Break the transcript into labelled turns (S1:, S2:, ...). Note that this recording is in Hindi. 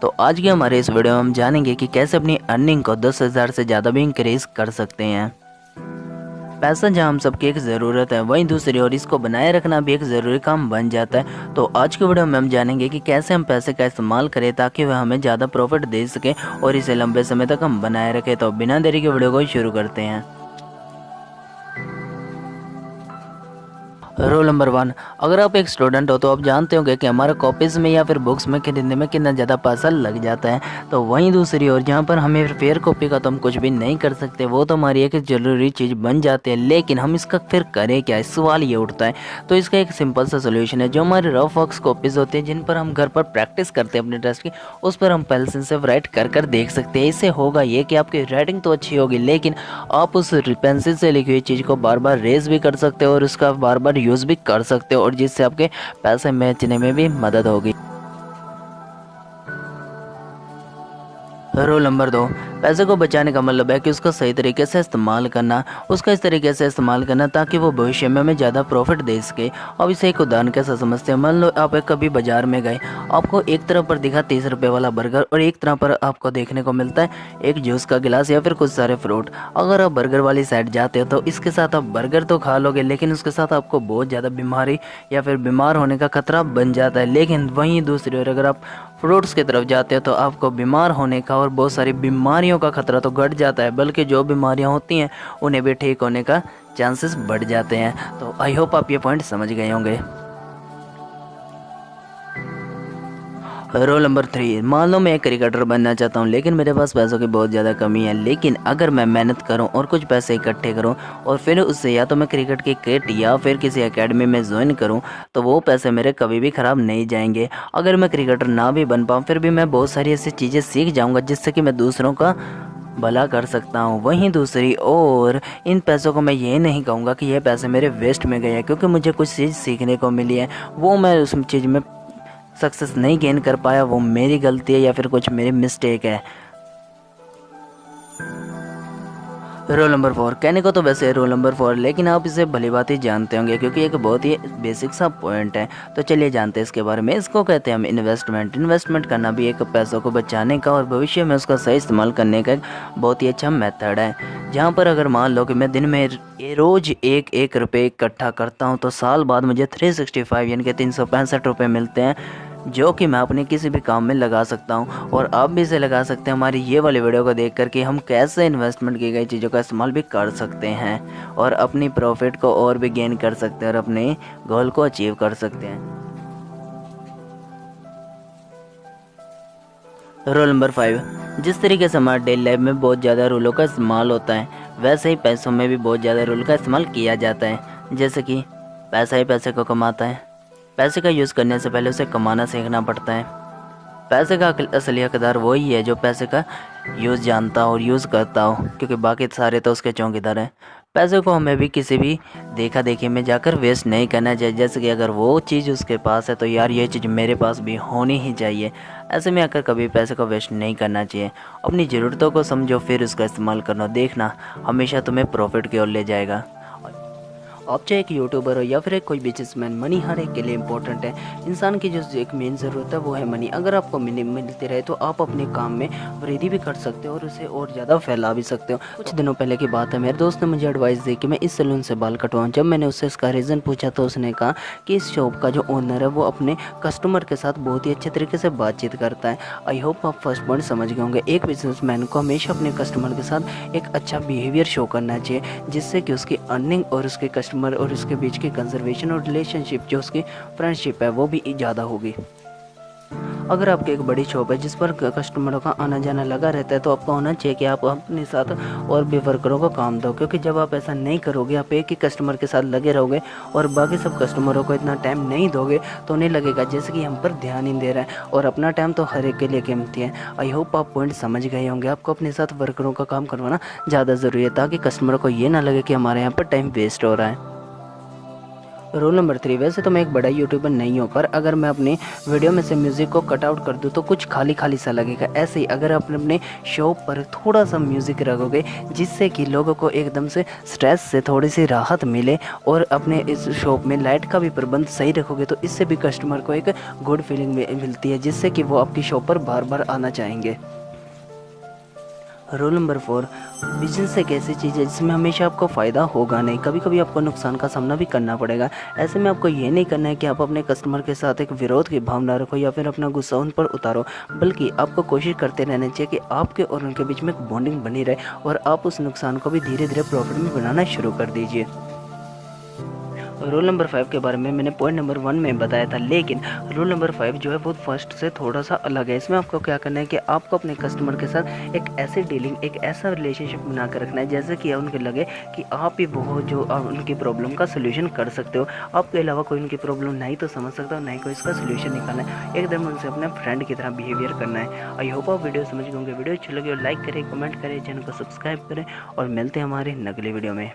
S1: तो आज के हमारे इस वीडियो में हम जानेंगे कि कैसे अपनी अर्निंग को 10,000 से ज़्यादा भी इंक्रीज कर सकते हैं। पैसा जहाँ हम सबकी एक ज़रूरत है, वहीं दूसरी ओर इसको बनाए रखना भी एक ज़रूरी काम बन जाता है। तो आज के वीडियो में हम जानेंगे कि कैसे हम पैसे का इस्तेमाल करें ताकि वह हमें ज़्यादा प्रॉफिट दे सके और इसे लंबे समय तक हम बनाए रखें। तो बिना देरी के वीडियो को शुरू करते हैं। रोल नंबर 1, अगर आप एक स्टूडेंट हो तो आप जानते होंगे कि हमारा कॉपीज़ में या फिर बुक्स में खरीदने में कितना ज़्यादा पैसा लग जाता है। तो वहीं दूसरी ओर जहाँ पर हमें फेयर कॉपी का तो हम कुछ भी नहीं कर सकते, वो तो हमारी एक ज़रूरी चीज़ बन जाती है। लेकिन हम इसका फिर करें क्या, इस सवाल ये उठता है। तो इसका एक सिंपल सा सोल्यूशन है। जो हमारे रफ वर्क्स कॉपीज़ होते हैं जिन पर हम घर पर प्रैक्टिस करते हैं अपने टेस्ट की, उस पर हम पेंसिल से राइट कर देख सकते हैं। इससे होगा ये कि आपकी राइटिंग तो अच्छी होगी, लेकिन आप उस पेंसिल से लिखी हुई चीज़ को बार बार रेज भी कर सकते हो और उसका बार बार यूज़ भी कर सकते हो, और जिससे आपके पैसे बचने में भी मदद होगी। रूल नंबर 2, पैसे को बचाने का मतलब है कि उसका सही तरीके से इस्तेमाल करना, उसका इस तरीके से इस्तेमाल करना ताकि वो भविष्य में हमें ज़्यादा प्रॉफिट दे सके। अब इसे एक उदाहरण कैसे समझते हैं। मान लो आप कभी बाजार में गए, आपको एक तरफ पर दिखा 30 रुपये वाला बर्गर और एक तरफ पर आपको देखने को मिलता है एक जूस का गिलास या फिर कुछ सारे फ्रूट। अगर आप बर्गर वाली साइड जाते हो तो इसके साथ आप बर्गर तो खा लोगे, लेकिन उसके साथ आपको बहुत ज़्यादा बीमारी या फिर बीमार होने का खतरा बन जाता है। लेकिन वहीं दूसरी ओर अगर आप फ्रूट्स की तरफ जाते हो तो आपको बीमार होने का और बहुत सारी बीमारियों का खतरा तो घट जाता है, बल्कि जो बीमारियां होती हैं उन्हें भी ठीक होने का चांसेस बढ़ जाते हैं। तो आई होप आप ये पॉइंट समझ गए होंगे। रोल नंबर 3, मान लो मैं एक क्रिकेटर बनना चाहता हूँ, लेकिन मेरे पास पैसों की बहुत ज़्यादा कमी है। लेकिन अगर मैं मेहनत करूँ और कुछ पैसे इकट्ठे करूँ और फिर उससे या तो मैं क्रिकेट की किट या फिर किसी एकेडमी में ज्वाइन करूँ, तो वो पैसे मेरे कभी भी ख़राब नहीं जाएंगे। अगर मैं क्रिकेटर ना भी बन पाऊँ फिर भी मैं बहुत सारी ऐसी चीज़ें सीख जाऊँगा जिससे कि मैं दूसरों का भला कर सकता हूँ। वहीं दूसरी ओर इन पैसों को मैं ये नहीं कहूँगा कि ये पैसे मेरे वेस्ट में गए हैं, क्योंकि मुझे कुछ चीज़ सीखने को मिली है। वो मैं उस चीज़ में सक्सेस नहीं गेन कर पाया, वो मेरी गलती है या फिर कुछ मेरी मिस्टेक है। रोल नंबर 4, कहने को तो वैसे रोल नंबर 4, लेकिन आप इसे भली बात ही जानते होंगे क्योंकि एक बहुत ही बेसिक सा पॉइंट है। तो चलिए जानते हैं इसके बारे में। इसको कहते हैं हम इन्वेस्टमेंट। इन्वेस्टमेंट करना भी एक पैसों को बचाने का और भविष्य में उसका सही इस्तेमाल करने का एक बहुत ही अच्छा मेथड है। जहाँ पर अगर मान लो कि मैं दिन में रोज़ एक रुपये इकट्ठा करता हूँ तो साल बाद मुझे 365 यानी कि 365 रुपये मिलते हैं, जो कि मैं अपने किसी भी काम में लगा सकता हूँ। और आप भी इसे लगा सकते हैं हमारी ये वाली वीडियो को देख कर कि हम कैसे इन्वेस्टमेंट की गई चीज़ों का इस्तेमाल भी कर सकते हैं और अपनी प्रॉफिट को और भी गेन कर सकते हैं और अपने गोल को अचीव कर सकते हैं। रूल नंबर 5, जिस तरीके से हमारे डेली लाइफ में बहुत ज़्यादा रूलों का इस्तेमाल होता है, वैसे ही पैसों में भी बहुत ज़्यादा रूल का इस्तेमाल किया जाता है। जैसे कि पैसा ही पैसे को कमाता है। पैसे का यूज़ करने से पहले उसे कमाना सीखना पड़ता है। पैसे का असली हकदार वही है जो पैसे का यूज़ जानता हो और यूज़ करता हो, क्योंकि बाकी सारे तो उसके चौकीदार हैं। पैसे को हमें भी किसी भी देखा देखी में जाकर वेस्ट नहीं करना चाहिए। जैसे कि अगर वो चीज़ उसके पास है तो यार ये चीज़ मेरे पास भी होनी ही चाहिए। ऐसे में आकर कभी पैसे को वेस्ट नहीं करना चाहिए। अपनी ज़रूरतों को समझो फिर उसका इस्तेमाल करना, देखना हमेशा तुम्हें प्रॉफिट की ओर ले जाएगा। आप चाहे एक यूट्यूबर हो या फिर एक कोई बिजनेसमैन, मनी हर एक के लिए इम्पोर्टेंट है। इंसान की जो एक मेन ज़रूरत है वो है मनी। अगर आपको मनी मिलती रहे तो आप अपने काम में वृद्धि भी कर सकते हो और उसे और ज़्यादा फैला भी सकते हो। कुछ दिनों पहले की बात है, मेरे दोस्त ने मुझे एडवाइस दी कि मैं इस सैलून से बाल कटवाऊँ। जब मैंने उससे इसका रीज़न पूछा तो उसने कहा कि इस शॉप का जो ओनर है वो अपने कस्टमर के साथ बहुत ही अच्छे तरीके से बातचीत करता है। आई होप आप फर्स्ट पॉइंट समझ गए होंगे। एक बिजनेसमैन को हमेशा अपने कस्टमर के साथ एक अच्छा बिहेवियर शो करना चाहिए, जिससे कि उसकी अर्निंग और उसके कस्टमर और उसके बीच की कंजर्वेशन और रिलेशनशिप, जो उसकी फ्रेंडशिप है, वो भी ज़्यादा होगी। अगर आपकी एक बड़ी शॉप है जिस पर कस्टमरों का आना जाना लगा रहता है तो आपको होना चाहिए कि आप अपने साथ और भी वर्करों को काम दो, क्योंकि जब आप ऐसा नहीं करोगे, आप एक ही कस्टमर के साथ लगे रहोगे और बाकी सब कस्टमरों को इतना टाइम नहीं दोगे तो उन्हें लगेगा जैसे कि हम पर ध्यान ही दे रहा है, और अपना टाइम तो हर एक के लिए कीमती है। आई होप आप पॉइंट समझ गए होंगे। आपको अपने साथ वर्करों का काम करवाना ज़्यादा ज़रूरी है ताकि कस्टमरों को ये ना लगे कि हमारे यहाँ पर टाइम वेस्ट हो रहा है। रूल नंबर 3, वैसे तो मैं एक बड़ा यूट्यूबर नहीं हूँ, पर अगर मैं अपनी वीडियो में से म्यूज़िक को कट आउट कर दूँ तो कुछ खाली खाली सा लगेगा। ऐसे ही अगर आप अपने शो पर थोड़ा सा म्यूज़िक रखोगे जिससे कि लोगों को एकदम से स्ट्रेस से थोड़ी सी राहत मिले, और अपने इस शॉप में लाइट का भी प्रबंध सही रखोगे तो इससे भी कस्टमर को एक गुड फीलिंग मिलती है, जिससे कि वो आपकी शॉप पर बार बार आना चाहेंगे। रूल नंबर 4, बिजनेस एक ऐसी चीज़ है जिसमें हमेशा आपको फ़ायदा होगा नहीं, कभी कभी आपको नुकसान का सामना भी करना पड़ेगा। ऐसे में आपको ये नहीं करना है कि आप अपने कस्टमर के साथ एक विरोध की भावना रखो या फिर अपना गुस्सा उन पर उतारो, बल्कि आपको कोशिश करते रहना चाहिए कि आपके और उनके बीच में एक बॉन्डिंग बनी रहे और आप उस नुकसान को भी धीरे धीरे प्रॉफिट में बनाना शुरू कर दीजिए। रूल नंबर 5 के बारे में मैंने पॉइंट नंबर 1 में बताया था, लेकिन रूल नंबर 5 जो है वो फर्स्ट से थोड़ा सा अलग है। इसमें आपको क्या करना है कि आपको अपने कस्टमर के साथ एक ऐसी डीलिंग, एक ऐसा रिलेशनशिप बना कर रखना है जैसे कि उनके लगे कि आप ही वो जो उनकी प्रॉब्लम का सोल्यूशन कर सकते हो। आपके अलावा कोई उनकी प्रॉब्लम नहीं तो समझ सकता और नहीं कोई इसका सोल्यूशन निकालना है। एकदम उनसे अपने फ्रेंड की तरह बिहेवियर करना है। आई होप आप वीडियो समझ गए होंगे। वीडियो अच्छी लगी और लाइक करें, कमेंट करें, चैनल को सब्सक्राइब करें और मिलते हैं हमारे अगले वीडियो में।